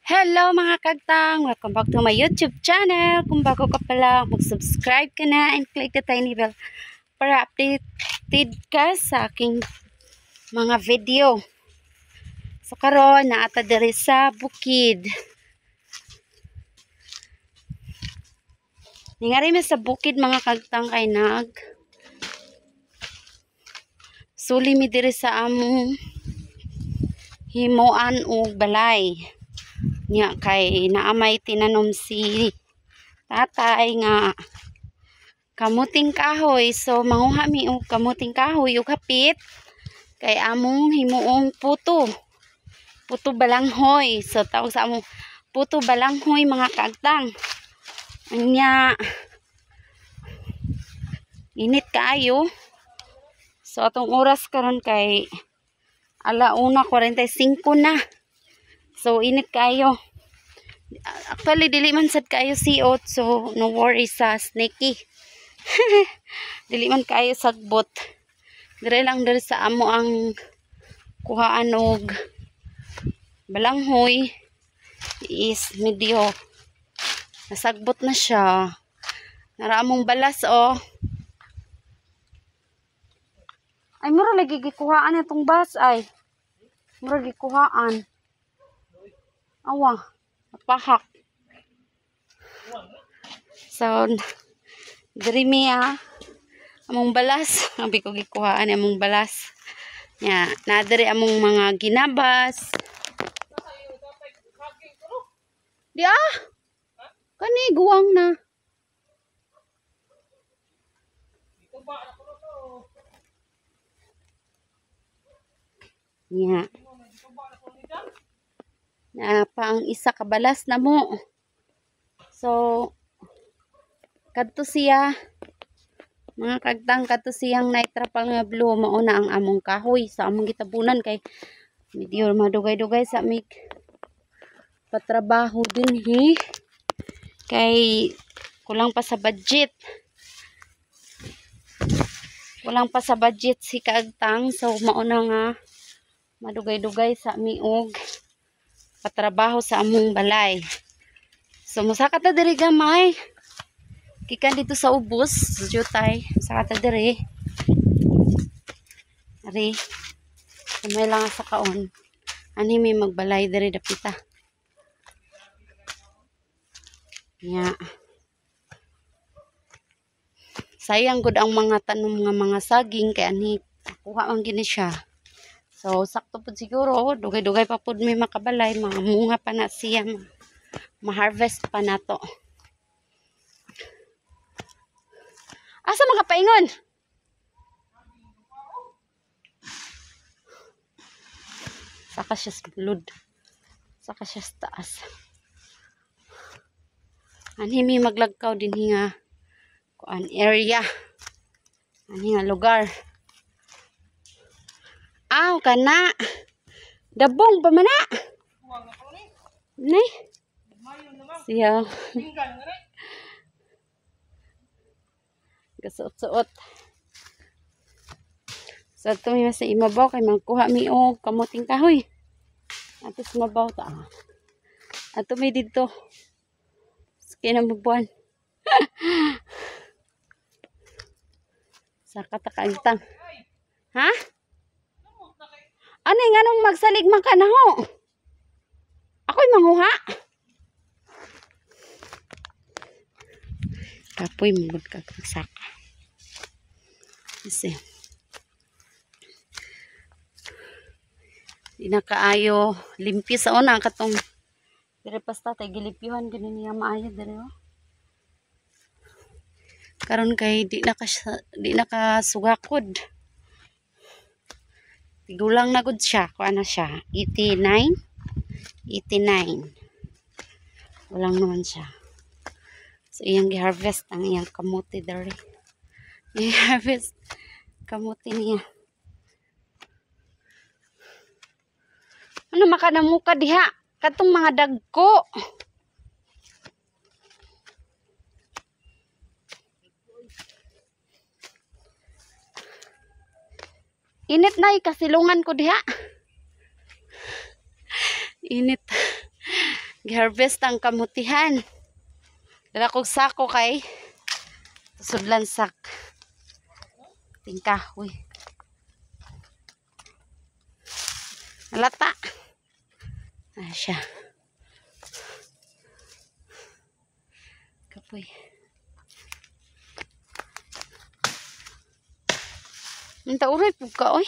Hello mga kagtang! Welcome back to my YouTube channel. Kung bago ka pa lang, mag-subscribe ka na and click the tiny bell para updated ka sa aking mga video. So karon naata diri sa bukid. Ningari mi sa bukid mga kagtang kay suli mi diri sa among himuan og balay. Nya kay naamay tinanom si tatay nga kamuting kahoy, so manguha mi og kamuting kahoy ug hapit kay among himuong puto balanghoy. So tawag sa among puto balanghoy mga kaagtang. Anya init kaayo, so atong oras karon kay 1:45 na. So init kayo. Actually dili man sad kayo siot, so no worries sa snaky. Dili man kayo sagbot. Dire lang diri sa amo ang kuhaan og balanghoy is medyo nasagbot na siya. Nara among balas oh. Ay mura lagi gikuhaan atong bas ay. Mura gikuhaan. Awa, napahak. So, diri miya among balas. Abi ko gikuhaan among balas. Ya, na diri among mga ginabas. Di ah. Kani guwang na. Ya. Na pa ang isa ka balas na mo. So kadto siya mga kagtang, kadto siyang nitrapal nga blue mao na ang among kahoy sa among gitabunan kay medyo madugay-dugay sa mig patrabaho dinhi kay kulang pa sa budget. Kulang pa sa budget si kaagtang, so mao na nga madugay-dugay sa miog patrabaho sa among balay. So musaka ta diri gamay. Kikan dito sa ubos, jutay, musaka ta diri. Ari. Kamay lang sa kaon. Ani may magbalay diri dapita. Ya. Sayang gud ang mga tanom nga mga saging kay ani kuha man gini siya. So sakto pud siguro, dugay-dugay pa pud may makabalay, mga munga pa na siya, ma-harvest pa nato. Asa mga paingon? Saka siya sa lud. Saka siya sa taas. Ani may maglagkaw din nga kuan area. Ani nga lugar. Aw kana. Dabong pa man na. Nay. Siya. Gasuot-suot. So ito may sa imabaw kay magkuha mi og kamuting kahoy. Ato sa mabaw ta. Ato may dito. Sige na mabuan. Sa katakaagtang. Ha? Ano yung anong magsaligman ka na ho? Ako'y manguha. Kapoy mabod ka saka. Kasi di na kaayo limpyo sa una katong dire pasta tay gilipihan gani niya maayo dire oh. Karon kay di na ka sugakod. Tigulang na gud siya, kuan na siya 89. Walang naman siya. So iyang gi-harvest ang iyang kamote dire. I-harvest kamote niya. Ano makanamuka diha? Katong mga dagko. Init na kasilungan ko diha. Init. Gi-harvest ang kamutihan. Dala kog sako kay sudlan sak tingkahoy. Alata. Siya. Kapoy. Minta uray po ka, oy.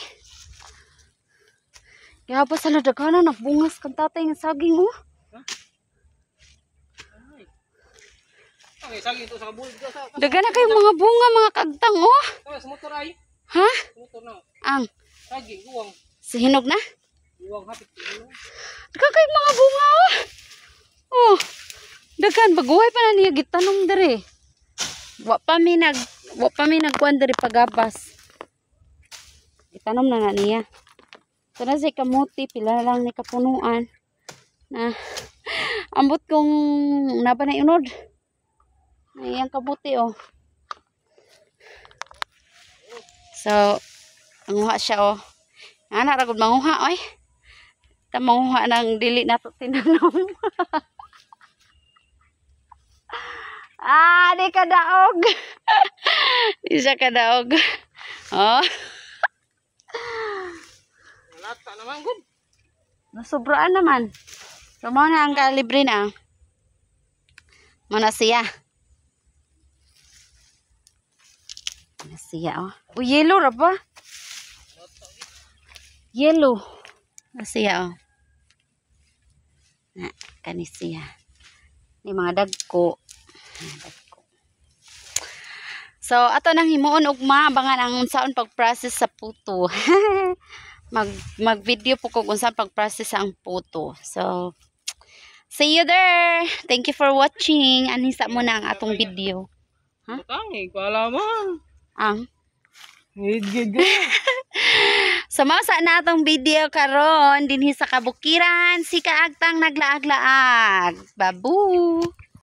Kaya pa sa nadaghanan, nagbungas kang tatay ng saging, oh. Saging to sa kabul. Daga na kayong mga bunga, mga kagtang, oh. Sa motor ay. Ha? Motor na. Ang. Saging, uwang. Sa hinog na? Uwang hapit. Daga kayong mga bunga, oh. Oh. Dagan, baguhay pa na niya gitanong dere. Wa pa mi nagkuan dere pagabas. Itanom na niya. So na si kamuti, pila na lang ni kapunuan. Na, ambot kong naba na inod. Ayan kamuti, oh. So, manguha siya, oh. Anak, ragod manguha, oy. Ta manguha ng dili na to tinanom. Di ka daog. Di siya ka daog. Oh. Lata naman gud. Nasubraan naman. So, mo na ang kalibre na. Mana siya. Mana siya, oh. Oh, yellow ra ba? Yellow. Mana siya, oh. Na, kani siya. Ni mga dagko. So, ato nang himuon ugma abangan ang unsaon pag-process sa puto. Mag-video po kung unsaon pag-process sa ang puto. So, see you there. Thank you for watching. Anisa mo na ang atong video. Ha? Tangi ko alaman. Ang Gid. so, mausa na atong video karon dinhi sa kabukiran si Kaagtang naglaag-laag. Babu.